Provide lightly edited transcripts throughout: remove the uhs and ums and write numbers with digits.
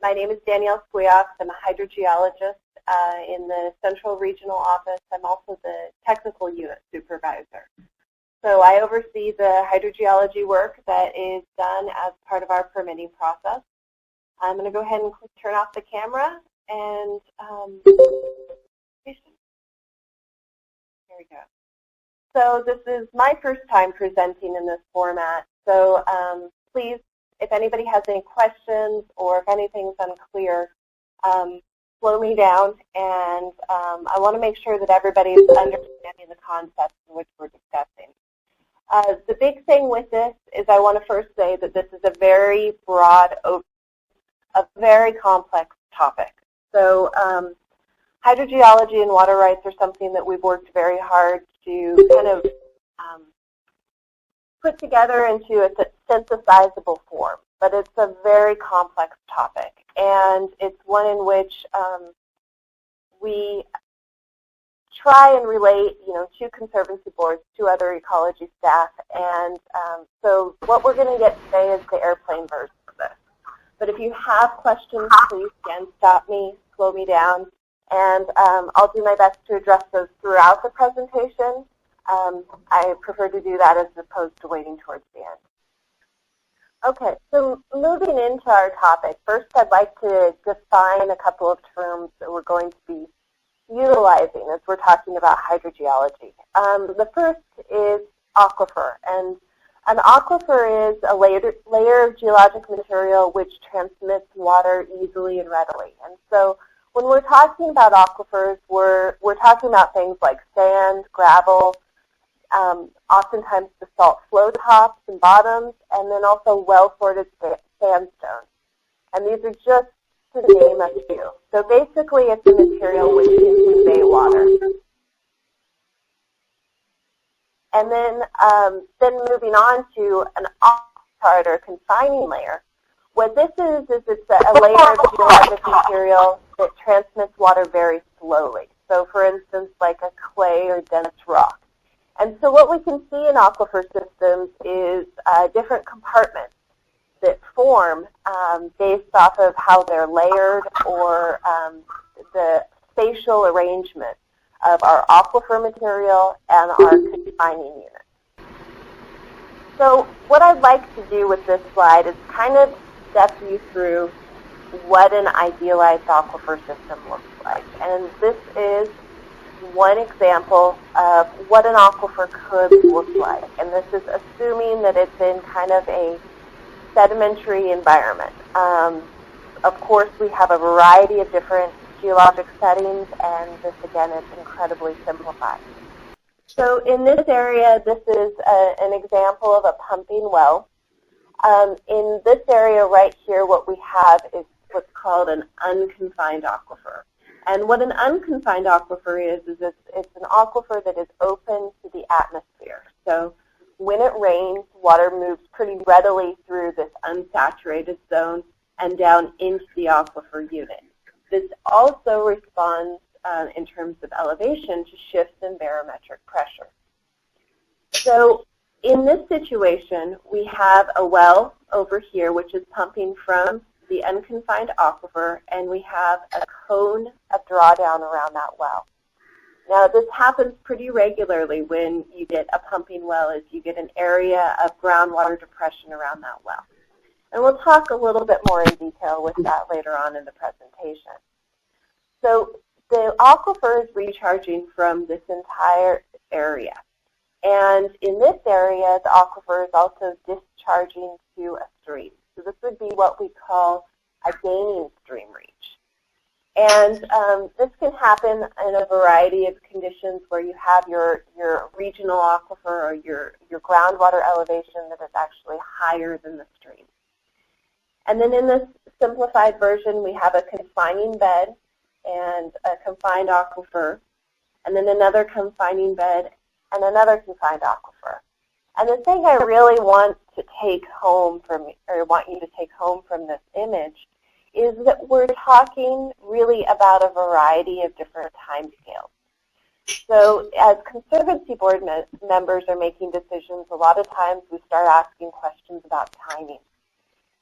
My name is Danielle Squiox. I'm a hydrogeologist in the Central Regional Office. I'm also the technical unit supervisor. So I oversee the hydrogeology work that is done as part of our permitting process. I'm going to go ahead and turn off the camera and here we go. So this is my first time presenting in this format. So please, if anybody has any questions or if anything's unclear, slow me down, and I want to make sure that everybody's understanding the concepts in which we're discussing. The big thing with this is I want to first say that this is a very broad, a very complex topic. So hydrogeology and water rights are something that we've worked very hard to kind of put together into a synthesizable form, but it's a very complex topic, and it's one in which we try and relate, to conservancy boards, to other ecology staff, and so what we're going to get today is the airplane version of this. But if you have questions, please again stop me, slow me down, and I'll do my best to address those throughout the presentation. I prefer to do that as opposed to waiting towards the end. Okay, so moving into our topic, first I'd like to define a couple of terms that we're going to be utilizing as we're talking about hydrogeology. The first is aquifer, and an aquifer is a layer of geologic material which transmits water easily and readily. And so when we're talking about aquifers, we're talking about things like sand, gravel, oftentimes the salt flow tops and bottoms, and then also well-sorted sandstone. And these are just to name a few. So basically it's a material which can convey water. And then moving on to an off-part or confining layer. What this is it's a layer of geologic material that transmits water very slowly. So for instance, like a clay or dense rock. And so what we can see in aquifer systems is different compartments that form based off of how they're layered or the spatial arrangement of our aquifer material and our confining unit. So what I'd like to do with this slide is kind of step you through what an idealized aquifer system looks like. And this is one example of what an aquifer could look like. And this is assuming that it's in kind of a sedimentary environment. Of course, we have a variety of different geologic settings, and this, again, is incredibly simplified. So in this area, this is an example of a pumping well. In this area right here, what we have is what's called an unconfined aquifer. And what an unconfined aquifer is it's an aquifer that is open to the atmosphere. So when it rains, water moves pretty readily through this unsaturated zone and down into the aquifer unit. This also responds in terms of elevation to shifts in barometric pressure. So in this situation, we have a well over here which is pumping from the unconfined aquifer, and we have a cone of drawdown around that well. Now, this happens pretty regularly when you get a pumping well, is you get an area of groundwater depression around that well. And we'll talk a little bit more in detail with that later on in the presentation. So the aquifer is recharging from this entire area. And in this area, the aquifer is also discharging to a stream. So this would be what we call a gaining stream reach. And this can happen in a variety of conditions where you have your regional aquifer or your groundwater elevation that is actually higher than the stream. And then in this simplified version, we have a confining bed and a confined aquifer, and then another confining bed and another confined aquifer. And the thing I really want to take home from, or want you to take home from this image, is that we're talking really about a variety of different timescales. So as conservancy board members are making decisions, a lot of times we start asking questions about timing.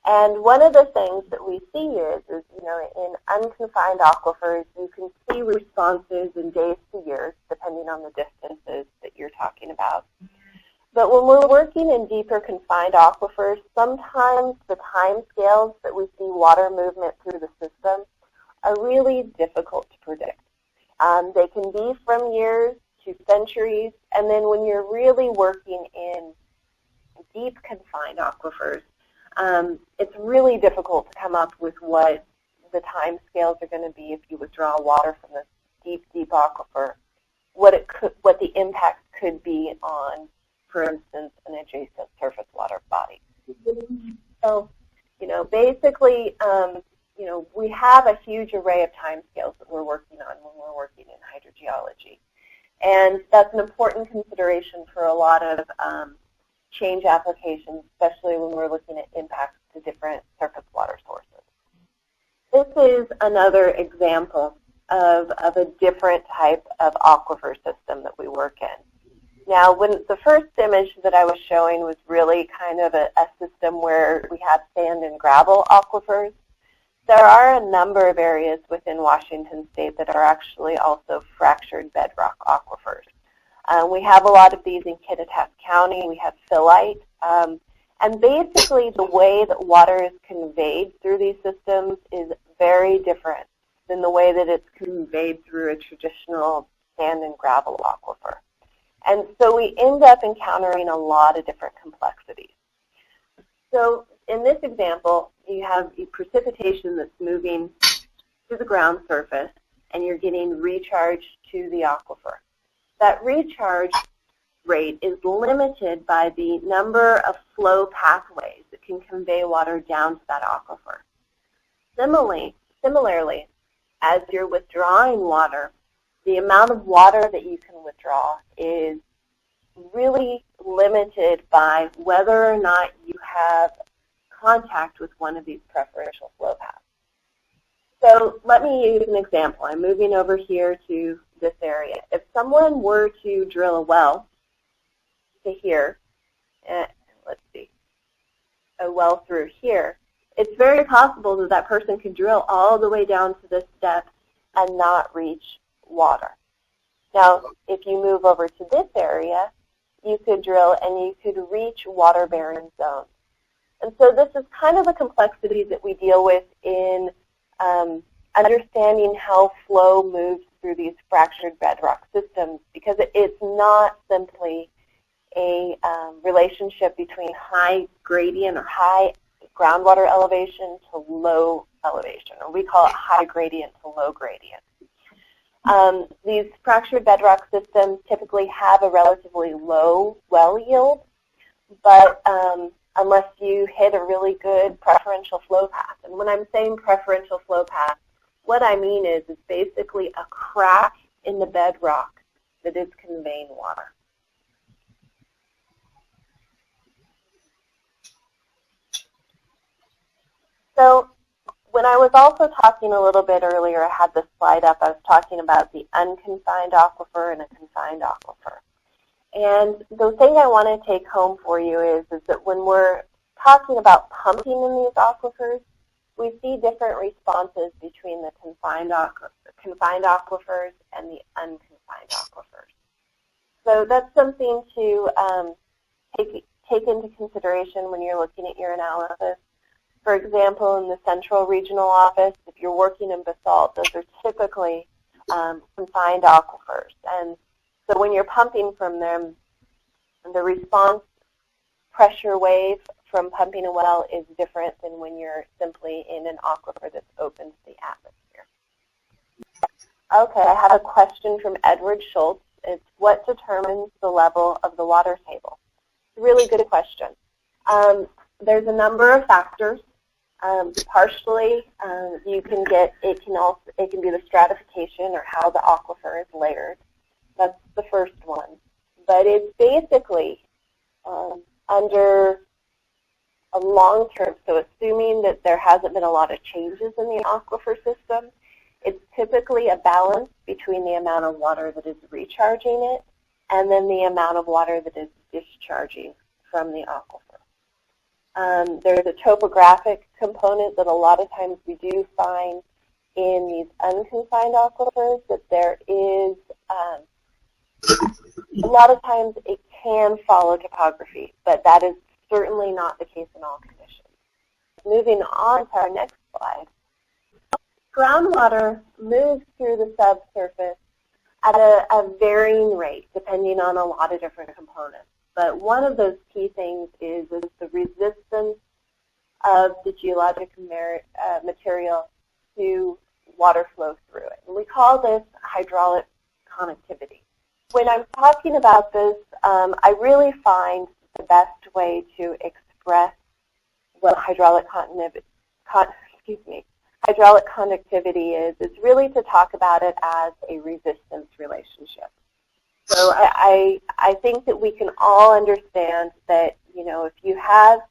And one of the things that we see is you know, in unconfined aquifers, you can see responses in days to years, depending on the distances that you're talking about. But when we're working in deeper confined aquifers, sometimes the time scales that we see water movement through the system are really difficult to predict. They can be from years to centuries, and then when you're really working in deep confined aquifers, it's really difficult to come up with what the time scales are going to be if you withdraw water from this deep, deep aquifer, what the impact could be on, for instance, an adjacent surface water body. So, you know, basically, you know, we have a huge array of timescales that we're working on when we're working in hydrogeology. And that's an important consideration for a lot of change applications, especially when we're looking at impacts to different surface water sources. This is another example of a different type of aquifer system that we work in. Now, when the first image that I was showing was really kind of a system where we have sand and gravel aquifers, there are a number of areas within Washington State that are actually also fractured bedrock aquifers. We have a lot of these in Kittitas County. We have phyllite. And basically the way that water is conveyed through these systems is very different than the way that it's conveyed through a traditional sand and gravel aquifer. And so we end up encountering a lot of different complexities. So in this example, you have precipitation that's moving to the ground surface, and you're getting recharge to the aquifer. That recharge rate is limited by the number of flow pathways that can convey water down to that aquifer. Similarly, as you're withdrawing water, the amount of water that you can withdraw is really limited by whether or not you have contact with one of these preferential flow paths. So let me use an example. I'm moving over here to this area. If someone were to drill a well to here, let's see, a well through here, it's very possible that that person could drill all the way down to this step and not reach water. Now, if you move over to this area, you could drill and you could reach water-bearing zones. And so this is kind of the complexity that we deal with in understanding how flow moves through these fractured bedrock systems, because it's not simply a relationship between high gradient or high groundwater elevation to low elevation, or we call it high gradient to low gradient. These fractured bedrock systems typically have a relatively low well yield, but unless you hit a really good preferential flow path. And when I'm saying preferential flow path, what I mean is basically a crack in the bedrock that is conveying water. So when I was also talking a little bit earlier, I had this slide up, I was talking about the unconfined aquifer and a confined aquifer. And the thing I want to take home for you is that when we're talking about pumping in these aquifers, we see different responses between the confined aquifers and the unconfined aquifers. So that's something to take into consideration when you're looking at your analysis. For example, in the Central Regional Office, if you're working in basalt, those are typically confined aquifers. And so when you're pumping from them, the response pressure wave from pumping a well is different than when you're simply in an aquifer that's open to the atmosphere. Okay, I have a question from Edward Schultz. It's what determines the level of the water table? It's a really good question. There's a number of factors. Partially, you can get it can be the stratification or how the aquifer is layered. That's the first one. But it's basically under a long term, so assuming that there hasn't been a lot of changes in the aquifer system, it's typically a balance between the amount of water that is recharging it and then the amount of water that is discharging from the aquifer. There's a topographic component that a lot of times we do find in these unconfined aquifers, that there is, a lot of times it can follow topography, but that is certainly not the case in all conditions. Moving on to our next slide. Groundwater moves through the subsurface at a varying rate, depending on a lot of different components. But one of those key things is the resistance of the geologic material to water flow through it. And we call this hydraulic conductivity. When I'm talking about this, I really find the best way to express what hydraulic conductivity is really to talk about it as a resistance relationship. So I think that we can all understand that, you know, if you have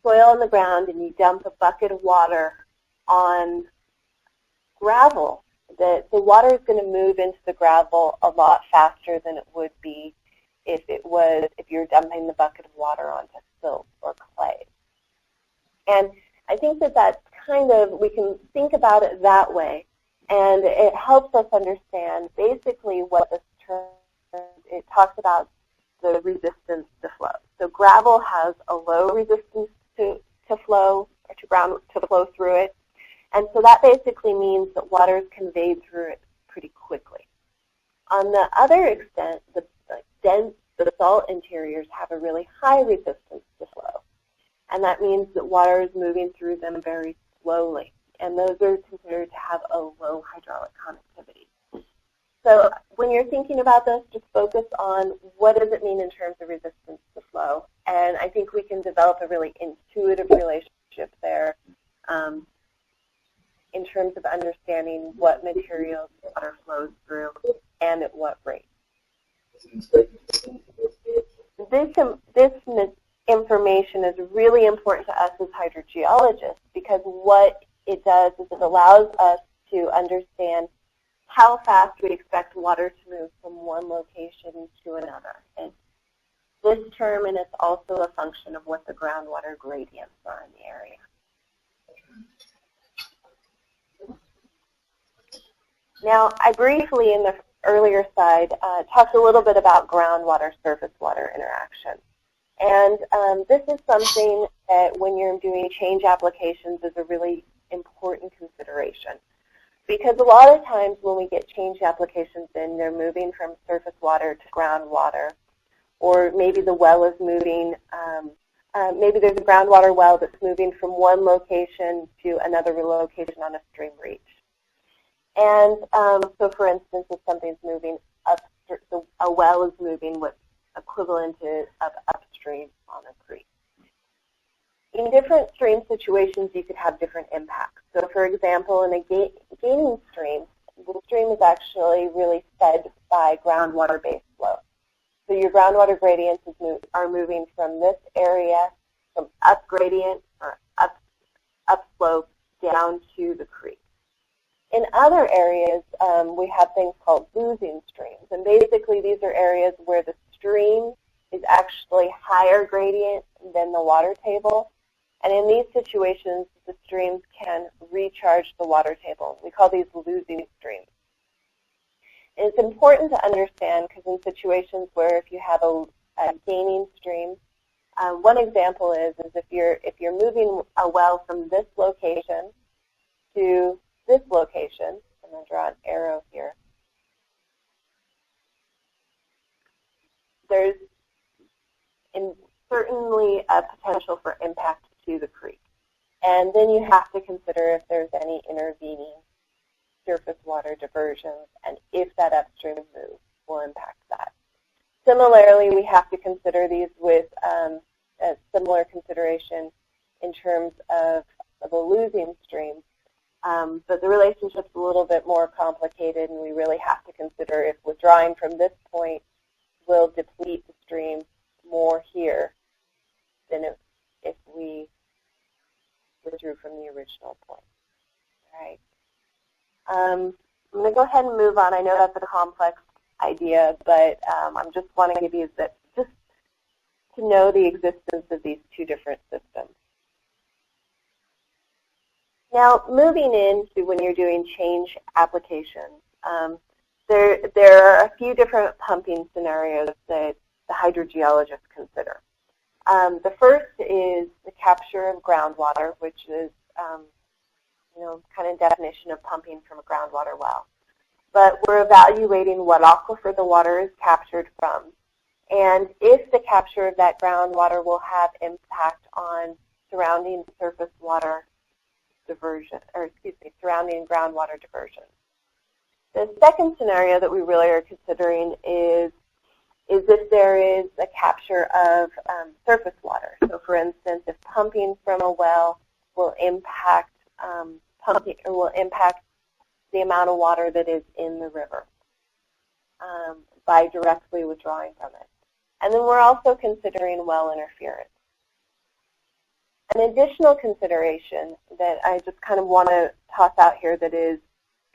soil on the ground and you dump a bucket of water on gravel, that the water is going to move into the gravel a lot faster than it would be if you're dumping the bucket of water onto silt or clay. And I think that that's kind of, we can think about it that way, and it helps us understand basically what this term, it talks about the resistance to flow. So gravel has a low resistance to flow, or to flow through it, and so that basically means that water is conveyed through it pretty quickly. On the other extent, the dense basalt interiors have a really high resistance to flow, and that means that water is moving through them very slowly, and those are considered to have a low hydraulic conductivity. So when you're thinking about this, just focus on what does it mean in terms of resistance to flow, and I think we can develop a really intuitive relationship there in terms of understanding what materials water flows through and at what rate. This information is really important to us as hydrogeologists, because what it does is it allows us to understand how fast we expect water to move from one location to another. And this term, and it's also a function of what the groundwater gradients are in the area. Now, I briefly, in the earlier slide, talked a little bit about groundwater-surface water interaction. And this is something that when you're doing change applications is a really important consideration. Because a lot of times when we get change applications in, they're moving from surface water to groundwater, or maybe the well is moving, maybe there's a groundwater well that's moving from one location to another location on a stream reach. And so, for instance, if something's moving up, a well is moving what's equivalent to upstream on a creek. In different stream situations, you could have different impacts. So, for example, in a gaining stream, the stream is actually really fed by groundwater-based flow. So your groundwater gradients are moving from this area, from up gradient or upslope down to the creek. In other areas, we have things called losing streams, and basically these are areas where the stream is actually higher gradient than the water table, and in these situations, the streams can recharge the water table. We call these losing streams. And it's important to understand, because in situations where if you have a gaining stream, one example is if you're moving a well from this location to this location, I'm going to draw an arrow here, there's certainly a potential for impact to the creek. And then you have to consider if there's any intervening surface water diversions, and if that upstream move will impact that. Similarly, we have to consider these with a similar consideration in terms of a losing stream. But the relationship's a little bit more complicated, and we really have to consider if withdrawing from this point will deplete the stream more here than if we withdrew from the original point. All right. I'm going to go ahead and move on. I know that's a complex idea, but I just want to give you just to know the existence of these two different systems. Now, moving into when you're doing change applications, there are a few different pumping scenarios that the hydrogeologists consider. The first is the capture of groundwater, which is, kind of definition of pumping from a groundwater well. But we're evaluating what aquifer the water is captured from, and if the capture of that groundwater will have impact on surrounding surface water diversion, surrounding groundwater diversion. The second scenario that we really are considering is if there is a capture of surface water. So, for instance, if pumping from a well will impact the amount of water that is in the river by directly withdrawing from it. And then we're also considering well interference. An additional consideration that I just kind of want to toss out here that is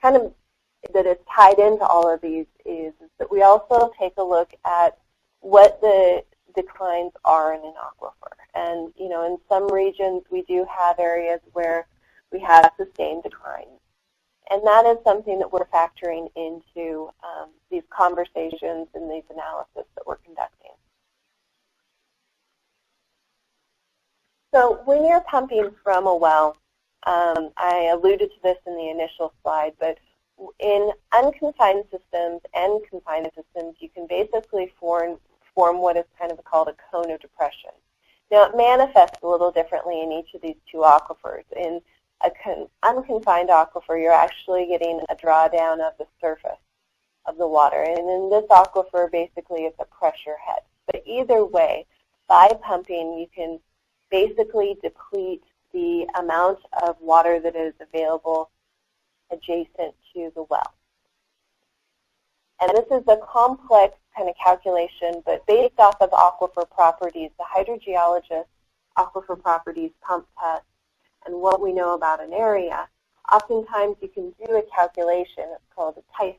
tied into all of these is that we also take a look at what the declines are in an aquifer. And, in some regions we do have areas where we have sustained declines. And that is something that we're factoring into these conversations and these analysis that we're conducting. So when you're pumping from a well, I alluded to this in the initial slide, but in unconfined systems and confined systems, you can basically form what is kind of called a cone of depression. Now, it manifests a little differently in each of these two aquifers. In an unconfined aquifer, you're actually getting a drawdown of the surface of the water. And in this aquifer, basically, it's a pressure head. But either way, by pumping, you can basically deplete the amount of water that is available adjacent to the well. And this is a complex kind of calculation, but based off of aquifer properties, the hydrogeologist aquifer properties pump test, and what we know about an area, oftentimes you can do a calculation, it's called a TICE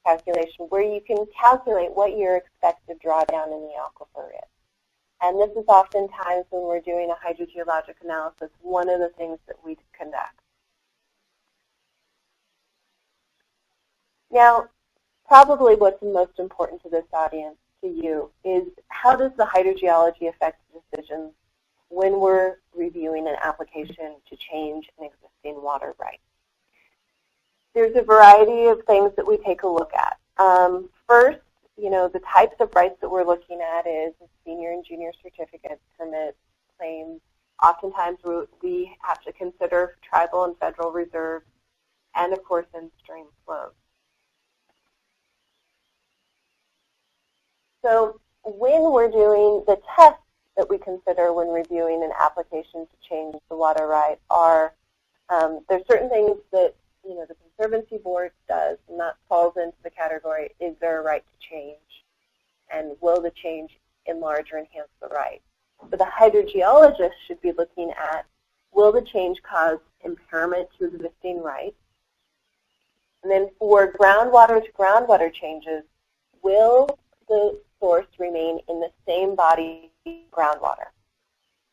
calculation, where you can calculate what your expected drawdown in the aquifer is. And this is oftentimes when we're doing a hydrogeologic analysis, one of the things that we conduct. Now, probably what's most important to this audience, to you, is how does the hydrogeology affect decisions when we're reviewing an application to change an existing water right? There's a variety of things that we take a look at. First, the types of rights that we're looking at is senior and junior certificates, permits, claims. Oftentimes we have to consider tribal and federal reserves, and of course in-stream flows. So when we're doing the tests that we consider when reviewing an application to change the water right are, there's certain things that the Conservancy Board does, and that falls into the category, is there a right to change, and will the change enlarge or enhance the right? But the hydrogeologist should be looking at, will the change cause impairment to existing rights? And then for groundwater to groundwater changes, will the source remain in the same body groundwater?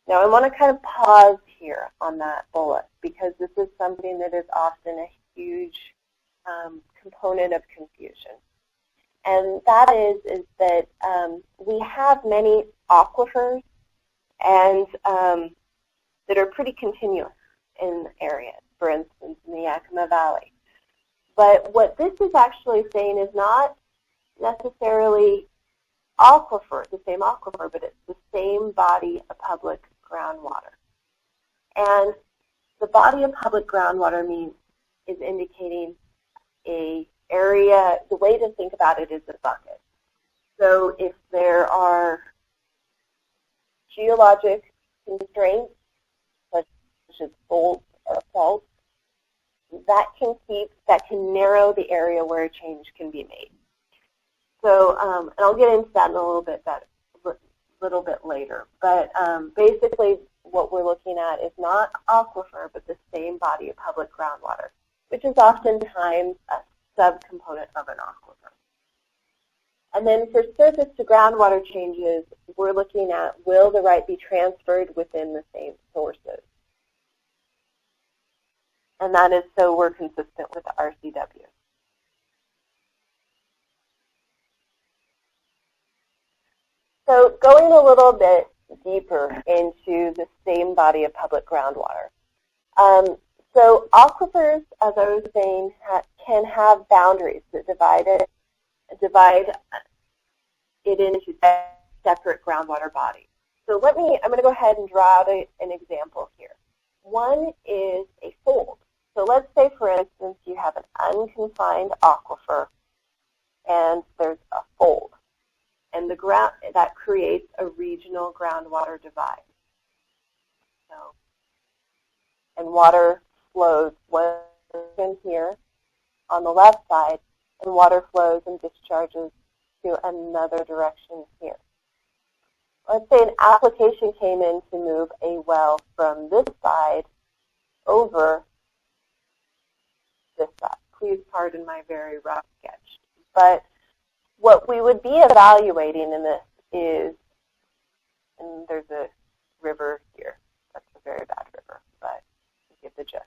Now, I want to kind of pause here on that bullet because this is something that is often a huge component of confusion. And that is that we have many aquifers and that are pretty continuous in areas, for instance, in the Yakima Valley. But what this is actually saying is not necessarily aquifer, the same aquifer, but it's the same body of public groundwater. And the body of public groundwater is indicating a area. The way to think about it is a bucket. So if there are geologic constraints, such as bolts or faults, that can narrow the area where a change can be made. So, and I'll get into that in a little bit later. But basically, what we're looking at is not aquifer, but the same body of public groundwater, which is oftentimes a subcomponent of an aquifer. And then for surface to groundwater changes, we're looking at will the right be transferred within the same sources. And that is so we're consistent with the RCW. So going a little bit deeper into the same body of public groundwater. So aquifers, as I was saying, can have boundaries that divide it into separate groundwater bodies. So I'm going to go ahead and draw out an example here. One is a fold. So let's say, for instance, you have an unconfined aquifer and there's a fold. And that creates a regional groundwater divide. So, and water flows one in here on the left side, and water flows and discharges to another direction here. Let's say an application came in to move a well from this side over this side. Please pardon my very rough sketch. But what we would be evaluating in this is, and there's a river here. That's a very bad river, but you get the gist.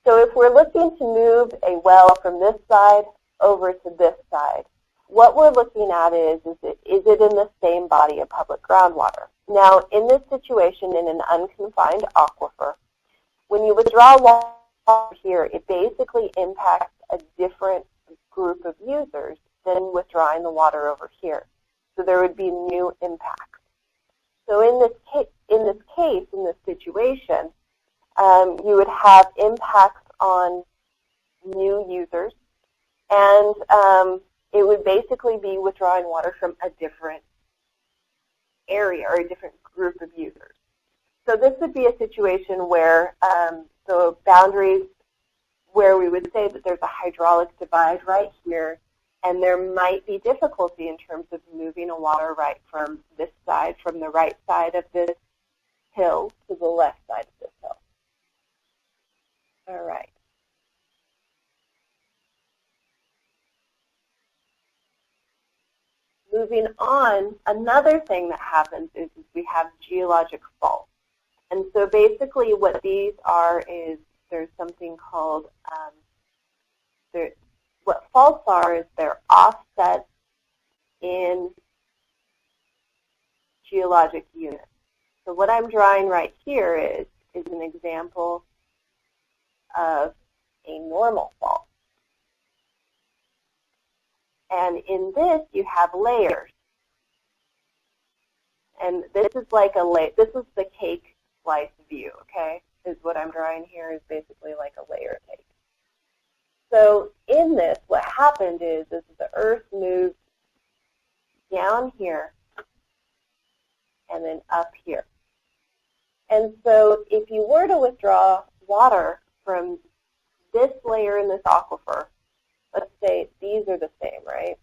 So if we're looking to move a well from this side over to this side, what we're looking at is it in the same body of public groundwater? Now, in this situation, in an unconfined aquifer, when you withdraw water here, it basically impacts a different group of users than withdrawing the water over here. So there would be new impacts. So in this situation, you would have impacts on new users, and it would basically be withdrawing water from a different area or a different group of users. So this would be a situation where the boundaries, where we would say that there's a hydraulic divide right here, and there might be difficulty in terms of moving a water right from this side, from the right side of this hill to the left side of this hill. All right. Moving on, another thing that happens is we have geologic faults. And so basically what these are is there's something called, what faults are is they're offsets in geologic units. So what I'm drawing right here is an example of a normal fault. And in this, you have layers. And this is like this is the cake slice view, okay? Is what I'm drawing here is basically like a layer cake. So in this, what happened is the earth moved down here and then up here. And so if you were to withdraw water from this layer in this aquifer, let's say these are the same, right?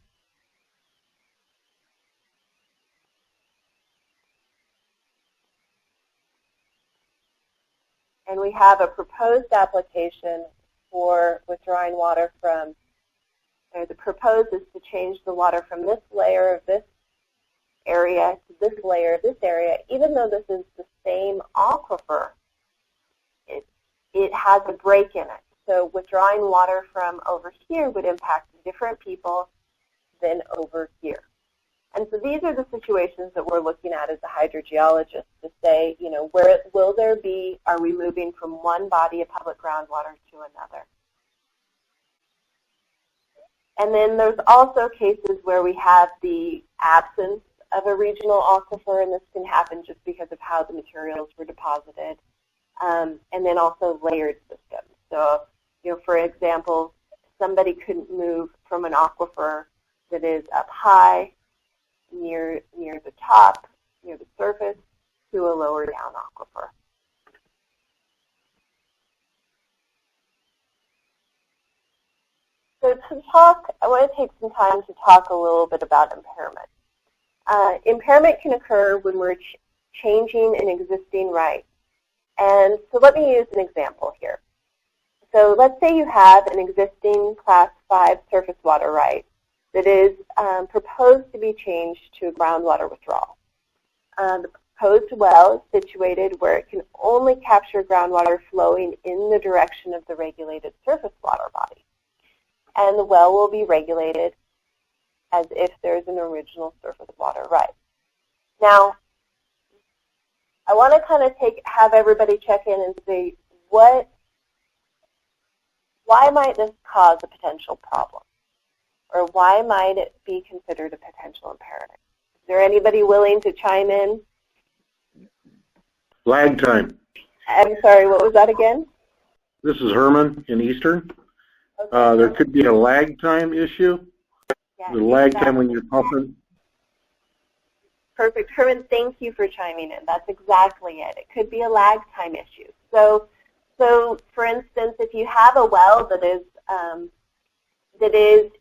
And we have a proposed application for withdrawing water from, or the proposed is to change the water from this layer of this area to this layer of this area. Even though this is the same aquifer, it has a break in it. So withdrawing water from over here would impact different people than over here. And so these are the situations that we're looking at as a hydrogeologist to say, you know, where will there be, are we moving from one body of public groundwater to another? And then there's also cases where we have the absence of a regional aquifer, and this can happen just because of how the materials were deposited. And then also layered systems. So, you know, for example, somebody couldn't move from an aquifer that is up high, near the top, near the surface, to a lower down aquifer. So to talk, I want to take some time to talk a little bit about impairment. Impairment can occur when we're changing an existing right. And so let me use an example here. So let's say you have an existing Class 5 surface water right that is proposed to be changed to a groundwater withdrawal. The proposed well is situated where it can only capture groundwater flowing in the direction of the regulated surface water body. And the well will be regulated as if there's an original surface water right. Now, I want to kind of have everybody check in and say, why might this cause a potential problem? Or why might it be considered a potential impairment? Is there anybody willing to chime in? Lag time. I'm sorry, what was that again? This is Herman in Eastern. Okay. There could be a lag time issue. Yeah, The lag time when you're pumping. Perfect. Herman, thank you for chiming in. That's exactly it. It could be a lag time issue. So for instance, if you have a well that is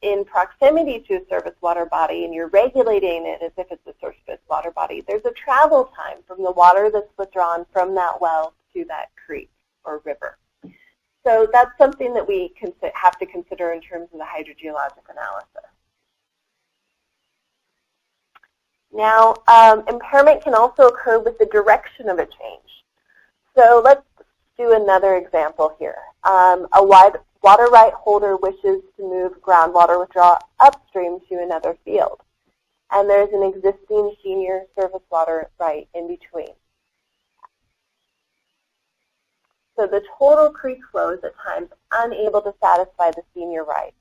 in proximity to a surface water body and you're regulating it as if it's a surface water body, there's a travel time from the water that's withdrawn from that well to that creek or river. So that's something that we have to consider in terms of the hydrogeologic analysis. Now, impairment can also occur with the direction of a change. So let's do another example here. A water right holder wishes to move groundwater withdrawal upstream to another field, and there's an existing senior surface water right in between. So the total creek flow is at times unable to satisfy the senior right.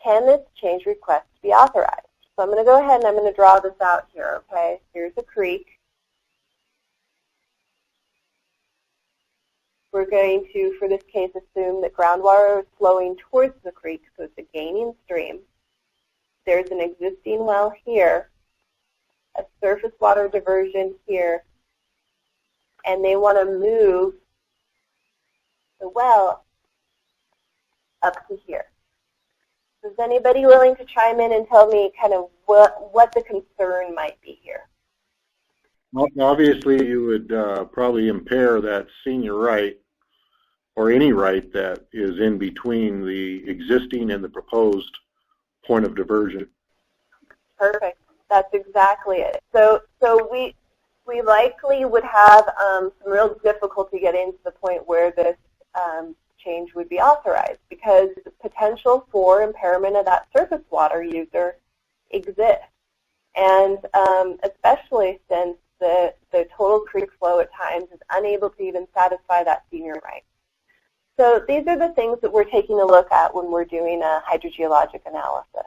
Can this change request be authorized? So I'm going to go ahead and I'm going to draw this out here, okay? Here's a creek. We're going to, for this case, assume that groundwater is flowing towards the creek, so it's a gaining stream. There's an existing well here, a surface water diversion here, and they want to move the well up to here. Is anybody willing to chime in and tell me kind of what the concern might be here? Well, obviously, you would probably impair that senior right or any right that is in between the existing and the proposed point of diversion. Perfect. That's exactly it. So we likely would have some real difficulty getting to the point where this change would be authorized because the potential for impairment of that surface water user exists. And especially since the total creek flow at times is unable to even satisfy that senior right. So these are the things that we're taking a look at when we're doing a hydrogeologic analysis.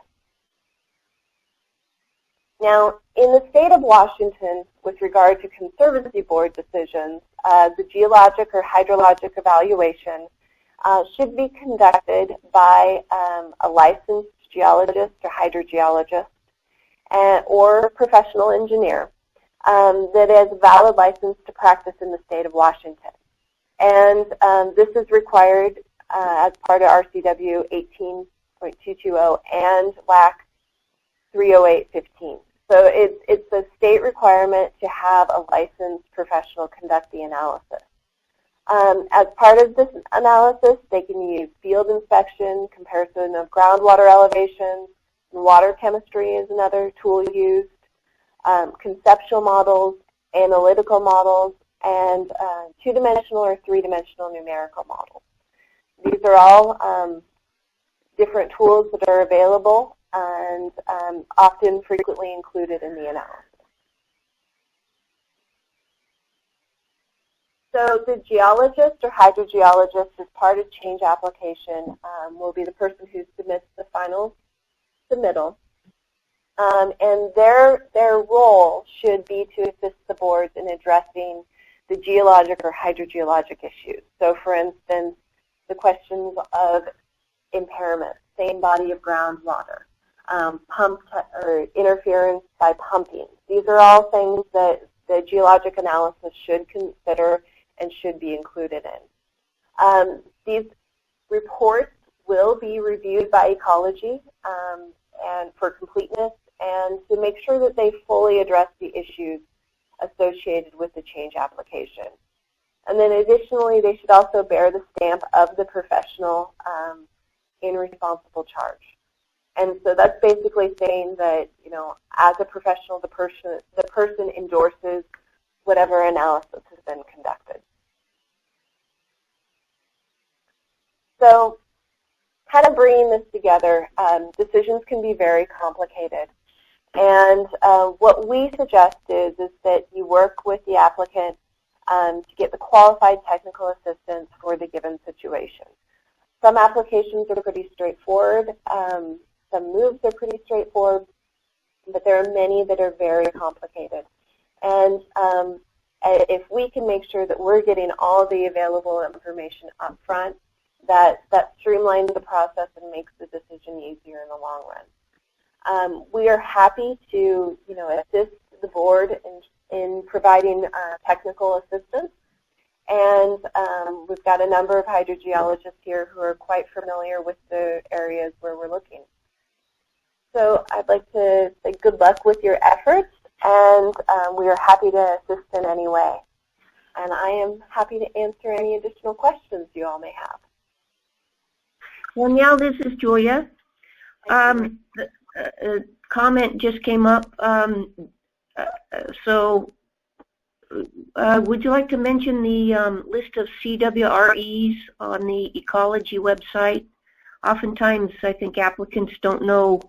Now, in the state of Washington, with regard to conservancy board decisions, the geologic or hydrologic evaluation should be conducted by a licensed geologist or hydrogeologist or professional engineer that has a valid license to practice in the state of Washington. And this is required as part of RCW 18.220 and WAC 30815. So it's a state requirement to have a licensed professional conduct the analysis. As part of this analysis, they can use field inspection, comparison of groundwater elevations, and water chemistry is another tool used, conceptual models, analytical models, and two-dimensional or three-dimensional numerical models. These are all different tools that are available and often frequently included in the analysis. So the geologist or hydrogeologist as part of change application will be the person who submits the final submittal. And their role should be to assist the boards in addressing the geologic or hydrogeologic issues. So for instance, the questions of impairment, same body of groundwater, pump or interference by pumping. These are all things that the geologic analysis should consider and should be included in. These reports will be reviewed by Ecology and for completeness and to make sure that they fully address the issues associated with the change application. And then additionally, they should also bear the stamp of the professional in responsible charge. And so that's basically saying that, as a professional, the person endorses whatever analysis has been conducted. So kind of bringing this together, decisions can be very complicated. And what we suggest is that you work with the applicant to get the qualified technical assistance for the given situation. Some applications are pretty straightforward. Some moves are pretty straightforward, but there are many that are very complicated. And if we can make sure that we're getting all the available information up front, that streamlines the process and makes the decision easier in the long run. We are happy to, assist the board in providing technical assistance. And we've got a number of hydrogeologists here who are quite familiar with the areas where we're looking. So I'd like to say good luck with your efforts, and we are happy to assist in any way. And I am happy to answer any additional questions you all may have. Danielle, this is Julia. A comment just came up. Would you like to mention the list of CWREs on the Ecology website? Oftentimes, I think applicants don't know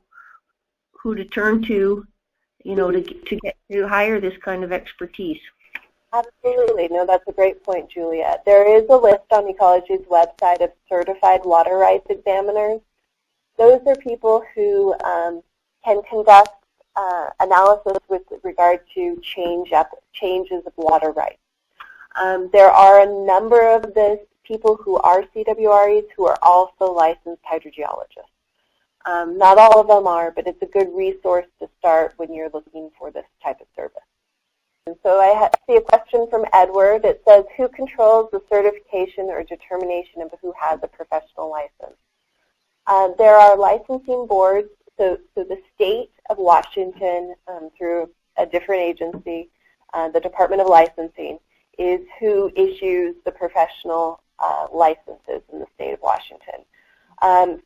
who to turn to, to hire this kind of expertise. Absolutely. No, that's a great point, Julia. There is a list on Ecology's website of certified water rights examiners. Those are people who can conduct analysis with regard to changes of water rights. There are a number of the people who are CWREs who are also licensed hydrogeologists. Not all of them are, but it's a good resource to start when you're looking for this type of service. And so I see a question from Edward. It says, who controls the certification or determination of who has a professional license? There are licensing boards. So the state of Washington, through a different agency, the Department of Licensing, is who issues the professional licenses in the state of Washington.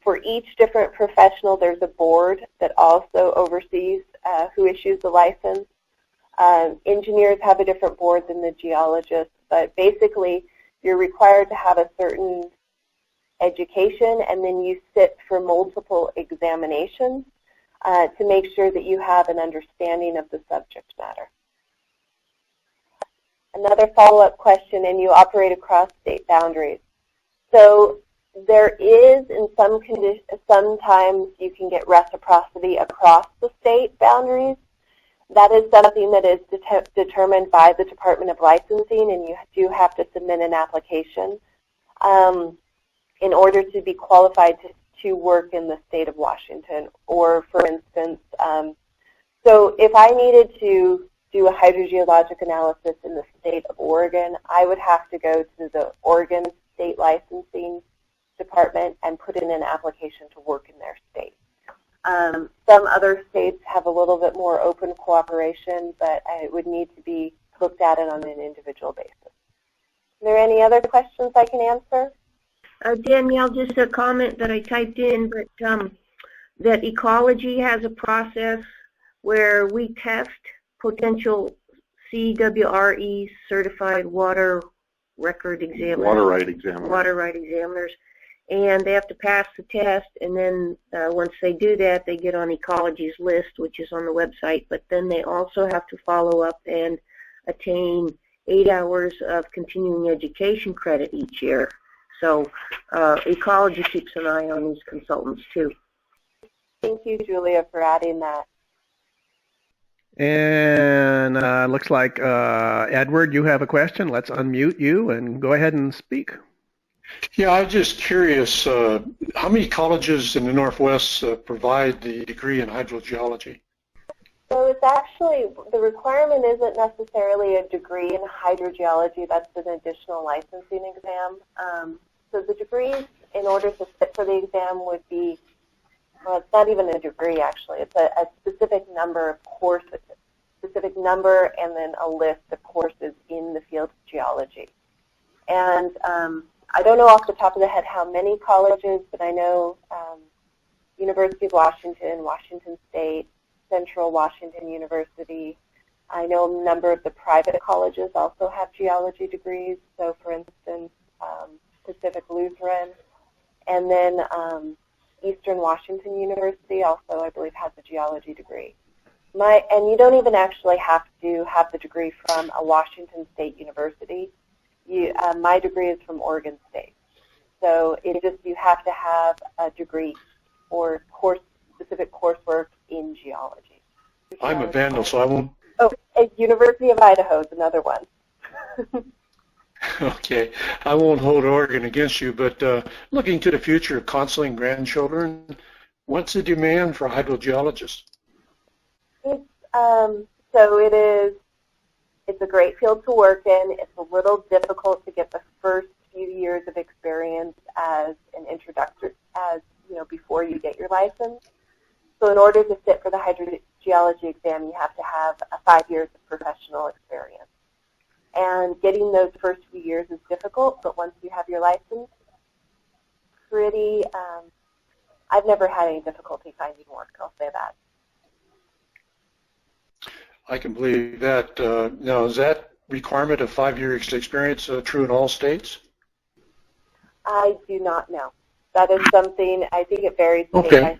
For each different professional, there's a board that also oversees who issues the license. Engineers have a different board than the geologists, but basically you're required to have a certain education, and then you sit for multiple examinations to make sure that you have an understanding of the subject matter. Another follow-up question, and you operate across state boundaries. So there is, in some conditions, sometimes you can get reciprocity across the state boundaries. That is something that is determined by the Department of Licensing, and you do have to submit an application in order to be qualified to work in the state of Washington. Or, for instance, so if I needed to do a hydrogeologic analysis in the state of Oregon, I would have to go to the Oregon State Licensing Department and put in an application to work in their state. Some other states have a little bit more open cooperation, but it would need to be looked at it on an individual basis. Are there any other questions I can answer? Danielle, just a comment that I typed in, but that Ecology has a process where we test potential CWRE certified water record examiners. Water right examiners. Water right examiners. And they have to pass the test, and then once they do that, they get on Ecology's list, which is on the website, but then they also have to follow up and attain 8 hours of continuing education credit each year. So Ecology keeps an eye on these consultants, too. Thank you, Julia, for adding that. And looks like, Edward, you have a question. Let's unmute you and go ahead and speak. Yeah, I'm just curious, how many colleges in the Northwest provide the degree in hydrogeology? So it's actually, the requirement isn't necessarily a degree in hydrogeology. That's an additional licensing exam. So the degrees, in order to sit for the exam, would be, well, it's not even a degree, actually. It's a specific number of courses, specific number and then a list of courses in the field of geology. And I don't know off the top of the head how many colleges, but I know University of Washington, Washington State, Central Washington University. I know a number of the private colleges also have geology degrees. So, for instance, Pacific Lutheran, and then Eastern Washington University also, I believe, has a geology degree. And you don't even actually have to have the degree from a Washington State University. My degree is from Oregon State. So you have to have a degree or specific coursework in geology. I'm a vandal, so I won't. Oh, University of Idaho is another one. Okay, I won't hold Oregon against you, but looking to the future of counseling grandchildren, what's the demand for hydrogeologists? It's a great field to work in. It's a little difficult to get the first few years of experience as an introductor, before you get your license. So in order to sit for the hydrogeology exam, you have to have 5 years of professional experience. And getting those first few years is difficult, but once you have your license, I've never had any difficulty finding work, I'll say that. I can believe that. Now, is that requirement of 5 years experience true in all states? I do not know. That is something, I think it varies. Okay.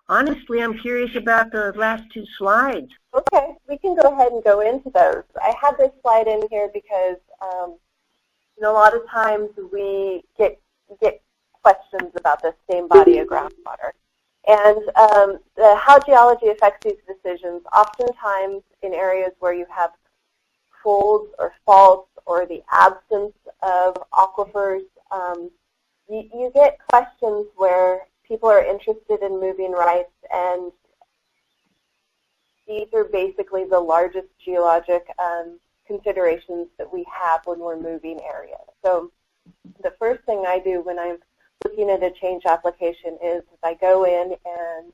Honestly, I'm curious about the last 2 slides. Okay, we can go ahead and go into those. I had this slide in here because, a lot of times we get questions about the same body of groundwater. And how geology affects these decisions, oftentimes in areas where you have folds or faults or the absence of aquifers, you get questions where people are interested in moving rights, and these are basically the largest geologic considerations that we have when we're moving areas. So the first thing I do when I'm looking at a change application is I go in and,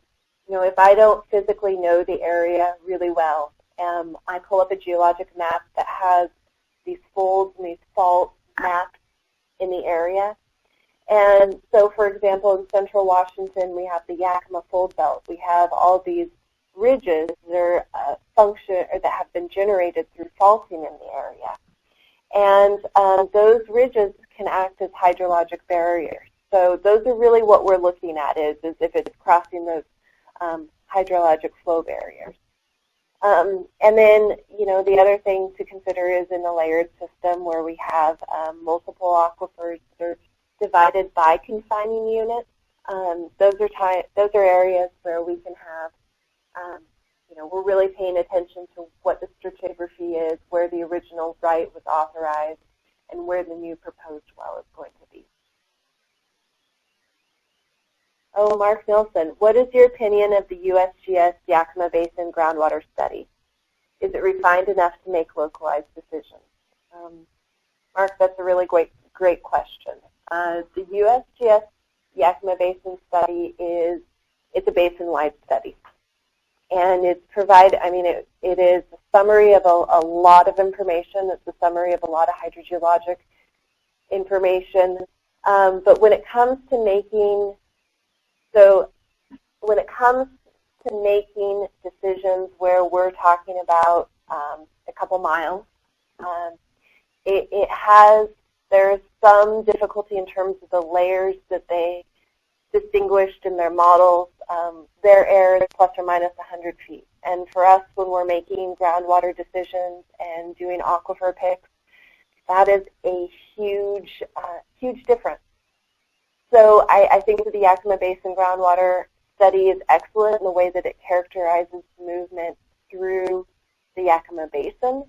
if I don't physically know the area really well, I pull up a geologic map that has these folds and these fault maps in the area. And so, for example, in Central Washington, we have the Yakima Fold Belt. We have all these ridges that are that have been generated through faulting in the area. And those ridges can act as hydrologic barriers. So those are really what we're looking at is if it's crossing those hydrologic flow barriers. And then, the other thing to consider is in a layered system where we have multiple aquifers that are divided by confining units. Those are areas where we can have, we're really paying attention to what the stratigraphy is, where the original right was authorized, and where the new proposed well is going to be. Oh, Mark Nilsson, what is your opinion of the USGS Yakima Basin groundwater study? Is it refined enough to make localized decisions? Mark, that's a really great question. The USGS Yakima Basin study it's a basin-wide study. And it's it is a summary of a lot of information. It's a summary of a lot of hydrogeologic information. But when it comes to making decisions where we're talking about a couple miles, there's some difficulty in terms of the layers that they distinguished in their models. Their error is plus or minus 100 feet. And for us, when we're making groundwater decisions and doing aquifer picks, that is a huge difference. So I think that the Yakima Basin groundwater study is excellent in the way that it characterizes movement through the Yakima Basin,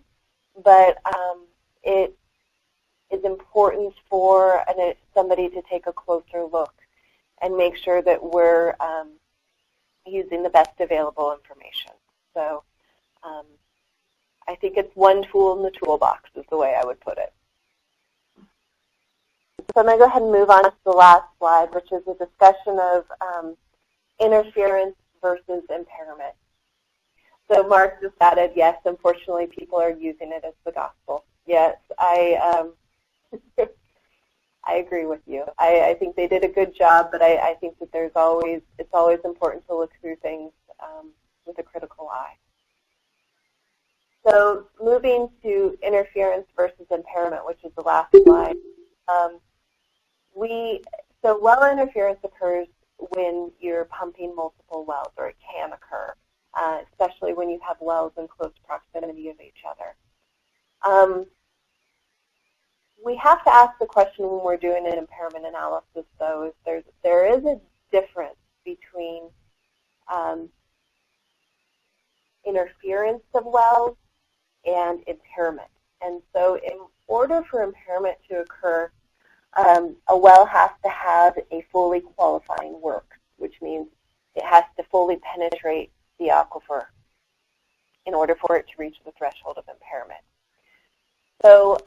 but it is important for somebody to take a closer look and make sure that we're using the best available information. So I think it's one tool in the toolbox is the way I would put it. So I'm going to go ahead and move on to the last slide, which is a discussion of interference versus impairment. So Mark just added, yes, unfortunately people are using it as the gospel. Yes, I agree with you. I think they did a good job, but I think that it's always important to look through things with a critical eye. So moving to interference versus impairment, which is the last slide. So well interference occurs when you're pumping multiple wells, or it can occur, especially when you have wells in close proximity of each other. We have to ask the question when we're doing an impairment analysis, though, is there is a difference between interference of wells and impairment. And so in order for impairment to occur, a well has to have a fully qualifying work, which means it has to fully penetrate the aquifer in order for it to reach the threshold of impairment. So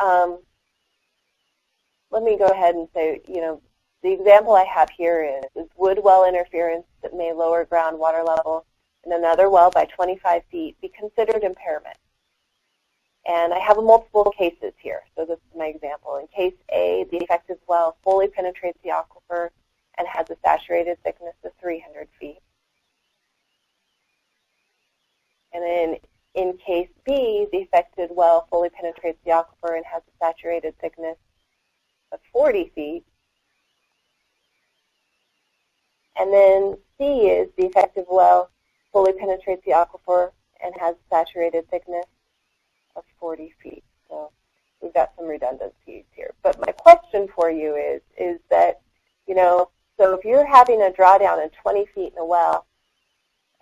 let me go ahead and say, the example I have here is would well interference that may lower groundwater level in another well by 25 feet be considered impairment? And I have multiple cases here, so this is my example. In case A, the affected well fully penetrates the aquifer and has a saturated thickness of 300 feet. And then in case B, the affected well fully penetrates the aquifer and has a saturated thickness of 40 feet. And then C is the affected well fully penetrates the aquifer and has a saturated thickness of 40 feet. So we've got some redundancies here. But my question for you is that, so if you're having a drawdown of 20 feet in a well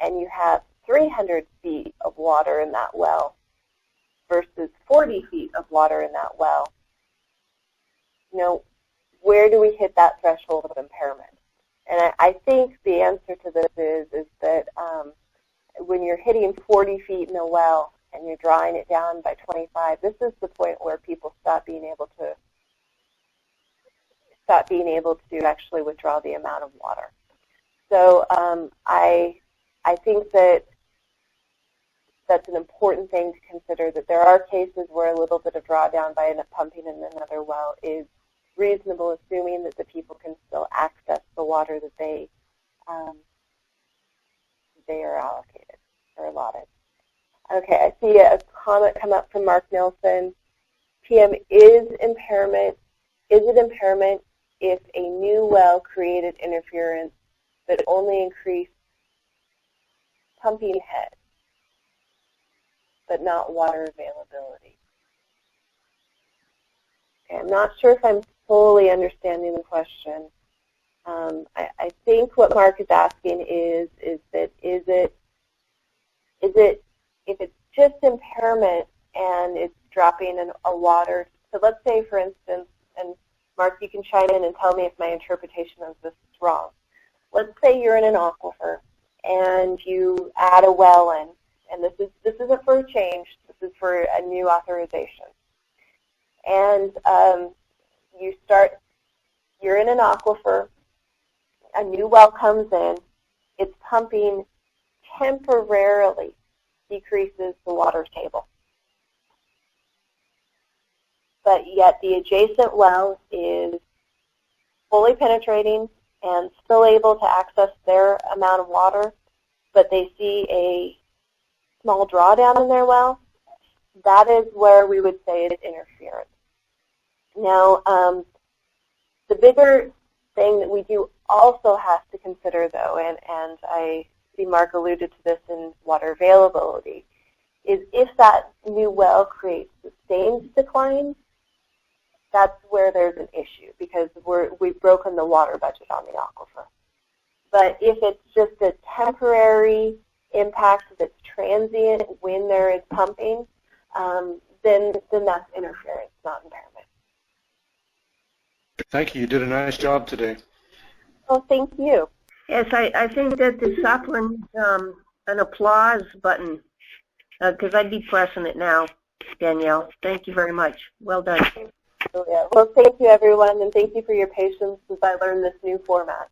and you have 300 feet of water in that well versus 40 feet of water in that well, where do we hit that threshold of impairment? And I think the answer to this is that when you're hitting 40 feet in a well and you're drawing it down by 25, this is the point where people stop being able to actually withdraw the amount of water. So I think that that's an important thing to consider, that there are cases where a little bit of drawdown by pumping in another well is reasonable, assuming that the people can still access the water that they are allocated or allotted. Okay, I see a comment come up from Mark Nelson. PM, is it impairment if a new well created interference that only increased pumping head, but not water availability? Okay, I'm not sure if I'm fully understanding the question. I think what Mark is asking is if it's just impairment and it's dropping in a water. So let's say, for instance, and Mark, you can chime in and tell me if my interpretation of this is wrong. Let's say you're in an aquifer and you add a well in, and this isn't for a change. This is for a new authorization. And you're in an aquifer, a new well comes in, it's pumping temporarily decreases the water table. But yet the adjacent well is fully penetrating and still able to access their amount of water, but they see a small drawdown in their well. That is where we would say it's interference. Now, the bigger thing that we do also have to consider, though, and I see Mark alluded to this in water availability, is if that new well creates sustained decline, that's where there's an issue, because we've broken the water budget on the aquifer. But if it's just a temporary impact that's transient when there is pumping, then that's interference, not impairment. Thank you. You did a nice job today. Oh, thank you. Yes, I think that the software needs an applause button, because I'd be pressing it now, Danielle. Thank you very much. Well done. Well, thank you, everyone, and thank you for your patience as I learned this new format.